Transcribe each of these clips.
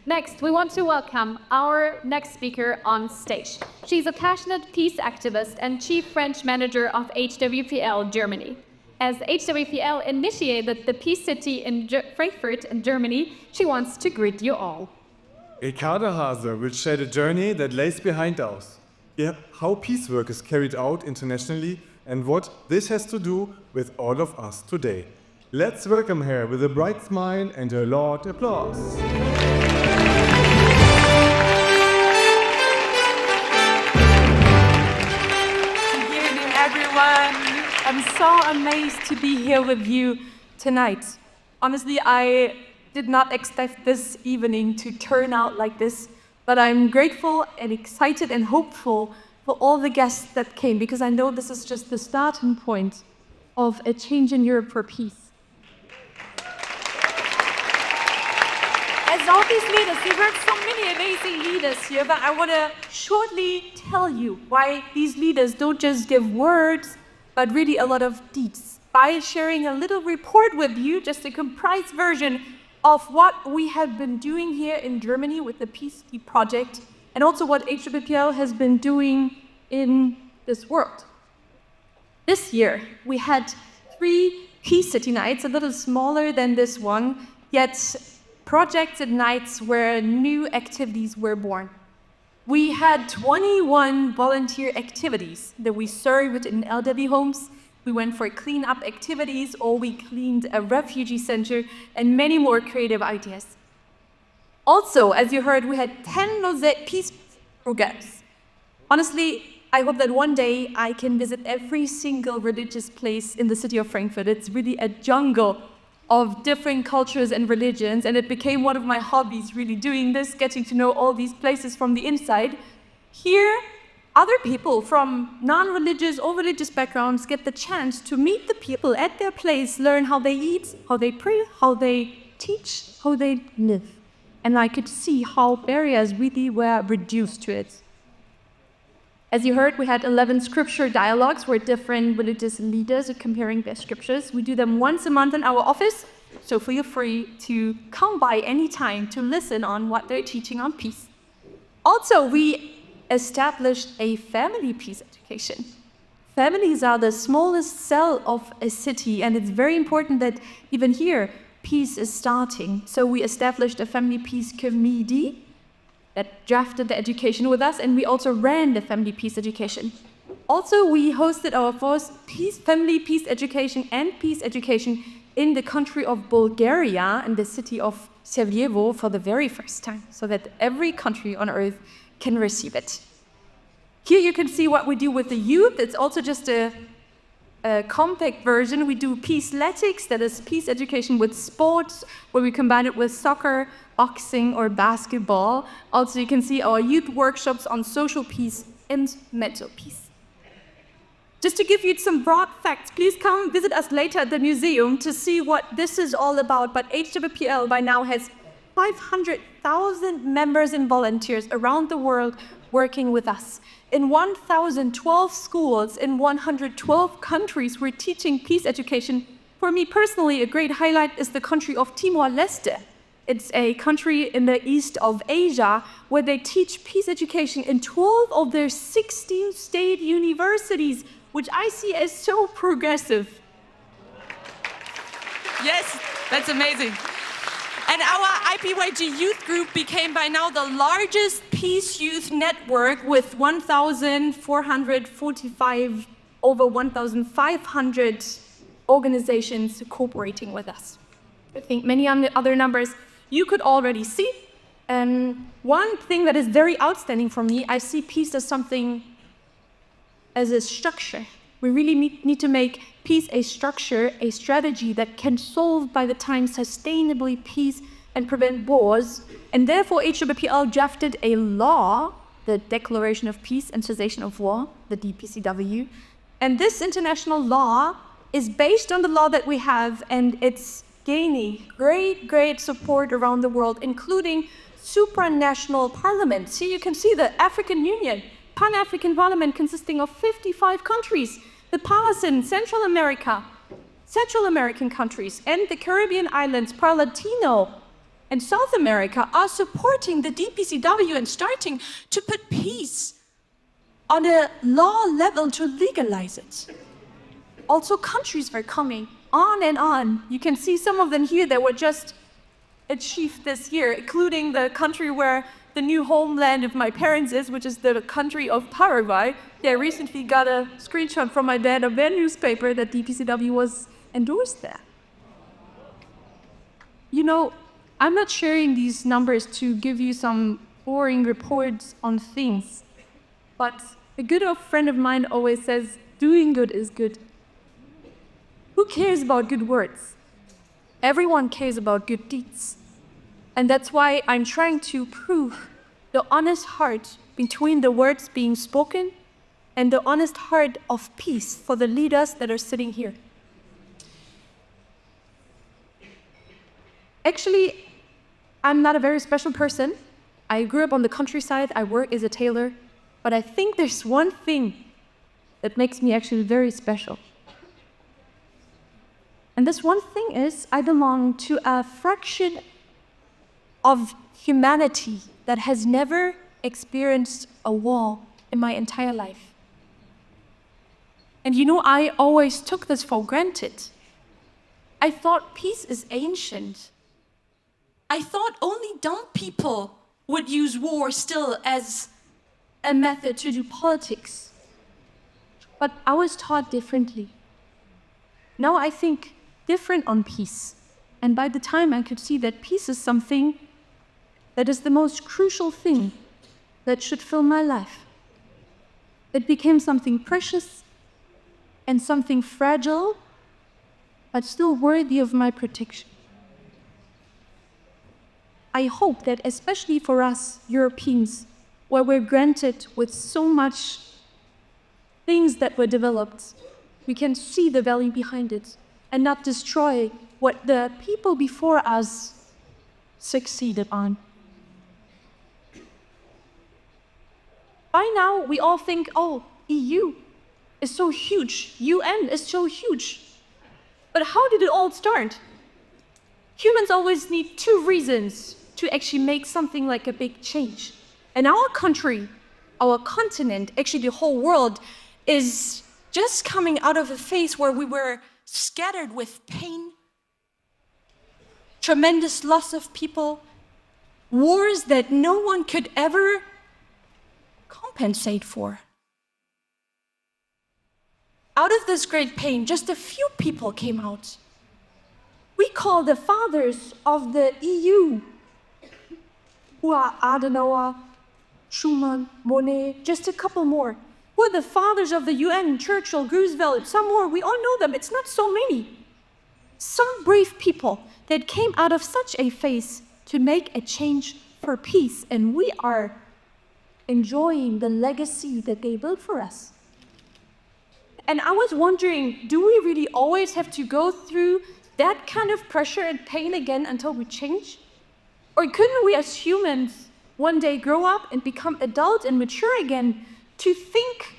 Next, we want to welcome our next speaker on stage. She's a passionate peace activist and chief French manager of HWPL Germany. As HWPL initiated the Peace City in Frankfurt in Germany, she wants to greet you all. Ricarda Haase will share the journey that lays behind us, how peace work is carried out internationally and what this has to do with all of us today. Let's welcome her with a bright smile and a loud applause. Good evening, everyone. I'm so amazed to be here with you tonight. Honestly, I did not expect this evening to turn out like this, but I'm grateful and excited and hopeful for all the guests that came, because I know this is just the starting point of a change in Europe for peace. As all these leaders, we heard so many amazing leaders here, but I want to shortly tell you why these leaders don't just give words, but really a lot of deeds, by sharing a little report with you, just a compressed version of what we have been doing here in Germany with the Peace City project, and also what HWPL has been doing in this world. This year, we had 3 Peace City nights, a little smaller than this one, yet projects and nights where new activities were born. We had 21 volunteer activities that we served in elderly homes. We went for clean-up activities, or we cleaned a refugee center, and many more creative ideas. Also, as you heard, we had 10 peace programs. Honestly, I hope that one day I can visit every single religious place in the city of Frankfurt. It's really a jungle of different cultures and religions, and it became one of my hobbies, really doing this, getting to know all these places from the inside. Here, other people from non-religious or religious backgrounds get the chance to meet the people at their place, learn how they eat, how they pray, how they teach, how they live. And I could see how barriers really were reduced to it. As you heard, we had 11 scripture dialogues where different religious leaders are comparing their scriptures. We do them once a month in our office, so feel free to come by anytime to listen on what they're teaching on peace. Also, we established a family peace education. Families are the smallest cell of a city, and it's very important that even here, peace is starting. So we established a family peace committee that drafted the education with us, and we also ran the family peace education. Also, we hosted our first family peace education and peace education in the country of Bulgaria, in the city of Sarajevo, for the very first time, so that every country on earth can receive it. Here you can see what we do with the youth. It's also just a compact version. We do peaceletics, that is peace education with sports, where we combine it with soccer, boxing, or basketball. Also, you can see our youth workshops on social peace and mental peace. Just to give you some broad facts, please come visit us later at the museum to see what this is all about. But HWPL by now has 500,000 members and volunteers around the world working with us. In 1,012 schools in 112 countries, we're teaching peace education. For me personally, a great highlight is the country of Timor-Leste. It's a country in the east of Asia where they teach peace education in 12 of their 16 state universities, which I see as so progressive. Yes, that's amazing. And our IPYG youth group became by now the largest peace youth network with 1,445, over 1,500 organizations cooperating with us. I think many other numbers you could already see. And one thing that is very outstanding for me, I see peace as something, as a structure. We really need to make peace a structure, a strategy that can solve by the time sustainably peace and prevent wars. And therefore, HWPL drafted a law, the Declaration of Peace and Cessation of War, the DPCW. And this international law is based on the law that we have, and it's gaining great support around the world, including supranational parliaments. Here you can see the African Union, Pan-African Parliament consisting of 55 countries, the PAS in Central America, Central American countries, and the Caribbean islands, Par-Latino and South America are supporting the DPCW and starting to put peace on a law level to legalize it. Also, countries were coming on and on. You can see some of them here that were just achieved this year, including the country where the new homeland of my parents is, which is the country of Paraguay. I recently got a screenshot from my dad of their newspaper that DPCW was endorsed there. You know, I'm not sharing these numbers to give you some boring reports on things, but a good old friend of mine always says, doing good is good. Who cares about good words? Everyone cares about good deeds. And that's why I'm trying to prove the honest heart between the words being spoken and the honest heart of peace for the leaders that are sitting here. Actually, I'm not a very special person. I grew up on the countryside, I work as a tailor, but I think there's one thing that makes me actually very special. And this one thing is I belong to a fraction of humanity that has never experienced a war in my entire life. And you know, I always took this for granted. I thought peace is ancient. I thought only dumb people would use war still as a method to do politics. But I was taught differently. Now I think different on peace. And by the time I could see that peace is something that is the most crucial thing that should fill my life. It became something precious and something fragile, but still worthy of my protection. I hope that especially for us Europeans, where we're granted with so much things that were developed, we can see the value behind it and not destroy what the people before us succeeded on. By now, we all think, oh, EU is so huge, UN is so huge. But how did it all start? Humans always need two reasons to actually make something like a big change. And our country, our continent, actually the whole world, is just coming out of a phase where we were scattered with pain, tremendous loss of people, wars that no one could ever compensate for. Out of this great pain, just a few people came out. We call the fathers of the EU, who are Adenauer, Schuman, Monnet, just a couple more. Who are the fathers of the UN, Churchill, Roosevelt, some more. We all know them. It's not so many. Some brave people that came out of such a phase to make a change for peace, and we are enjoying the legacy that they built for us. And I was wondering, do we really always have to go through that kind of pressure and pain again until we change? Or couldn't we as humans one day grow up and become adult and mature again to think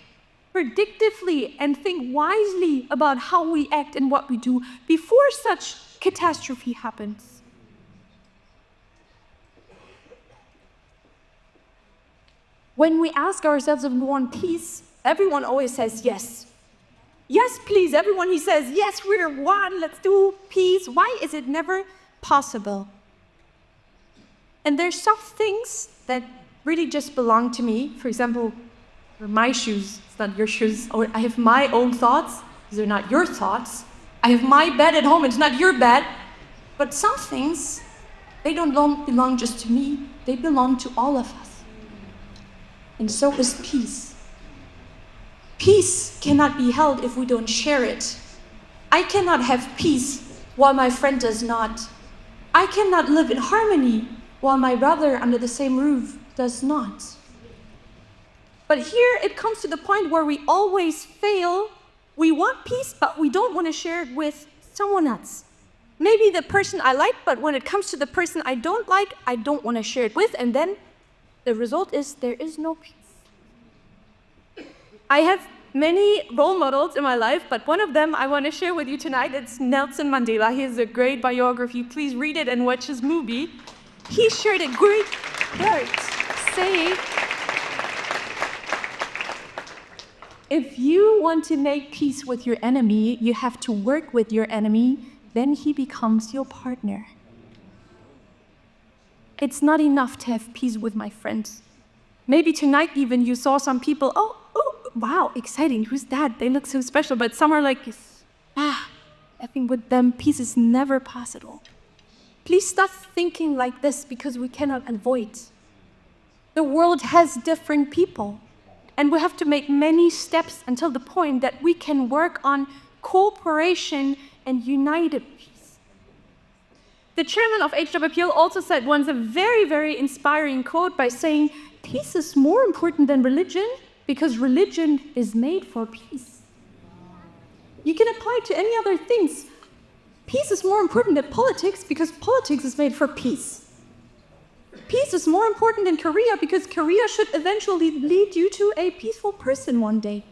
predictively and think wisely about how we act and what we do before such catastrophe happens? When we ask ourselves if we want peace, everyone always says yes. Yes, please, everyone, he says, yes, we're one, let's do peace. Why is it never possible? And there's some things that really just belong to me. For example, they're my shoes, it's not your shoes. Or I have my own thoughts, these are not your thoughts. I have my bed at home, it's not your bed. But some things, they don't belong just to me, they belong to all of us. And so is peace. Peace cannot be held if we don't share it. I cannot have peace while my friend does not. I cannot live in harmony while my brother under the same roof does not. But here it comes to the point where we always fail. We want peace, but we don't want to share it with someone else. Maybe the person I like, but when it comes to the person I don't like, I don't want to share it with, and then the result is there is no peace. I have many role models in my life, but one of them I want to share with you tonight. It's Nelson Mandela. He has a great biography. Please read it and watch his movie. he shared a great quote saying, if you want to make peace with your enemy, you have to work with your enemy, then he becomes your partner. It's not enough to have peace with my friends. Maybe tonight even you saw some people, oh, wow, exciting, who's that? They look so special, but some are like, I think with them, peace is never possible. Please stop thinking like this because we cannot avoid. The world has different people, and we have to make many steps until the point that we can work on cooperation and united peace. The chairman of HWPL also said once a very, very inspiring quote by saying, peace is more important than religion because religion is made for peace. You can apply it to any other things. Peace is more important than politics because politics is made for peace. Peace is more important than career because career should eventually lead you to a peaceful person one day.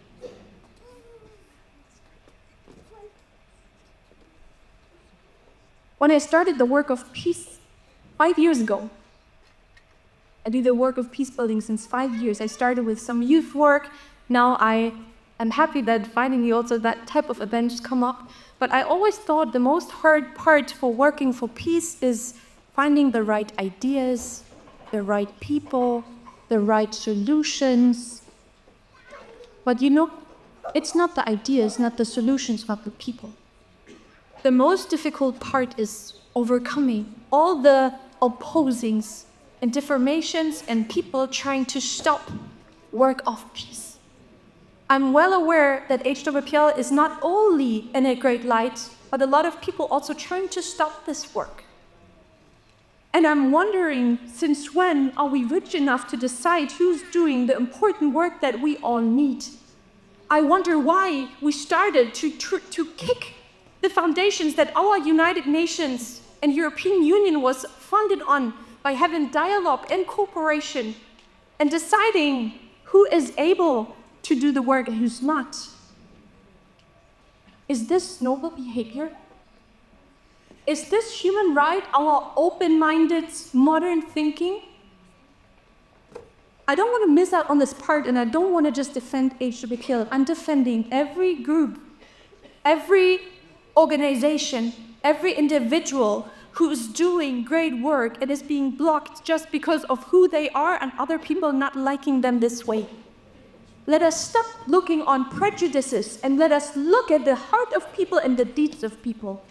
When I started the work of peace 5 years ago, I do the work of peace building since 5 years. I started with some youth work. Now I am happy that finally also that type of events come up. But I always thought the most hard part for working for peace is finding the right ideas, the right people, the right solutions. But it's not the ideas, not the solutions, but the people. The most difficult part is overcoming all the opposings and deformations and people trying to stop work of peace. I'm well aware that HWPL is not only in a great light, but a lot of people also trying to stop this work. And I'm wondering, since when are we rich enough to decide who's doing the important work that we all need? I wonder why we started to kick the foundations that our United Nations and European Union was funded on by having dialogue and cooperation and deciding who is able to do the work and who's not. Is this noble behavior? Is this human right, our open-minded, modern thinking? I don't want to miss out on this part, and I don't want to just defend HWPL. I'm defending every group, every organization, every individual who's doing great work and is being blocked just because of who they are and other people not liking them this way. Let us stop looking on prejudices and let us look at the heart of people and the deeds of people.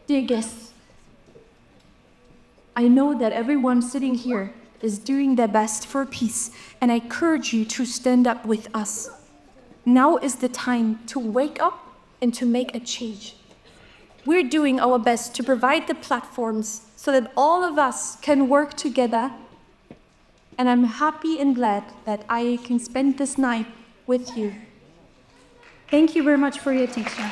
Dear guests, I know that everyone sitting here is doing their best for peace, and I encourage you to stand up with us. Now is the time to wake up and to make a change. We're doing our best to provide the platforms so that all of us can work together. And I'm happy and glad that I can spend this night with you. Thank you very much for your attention.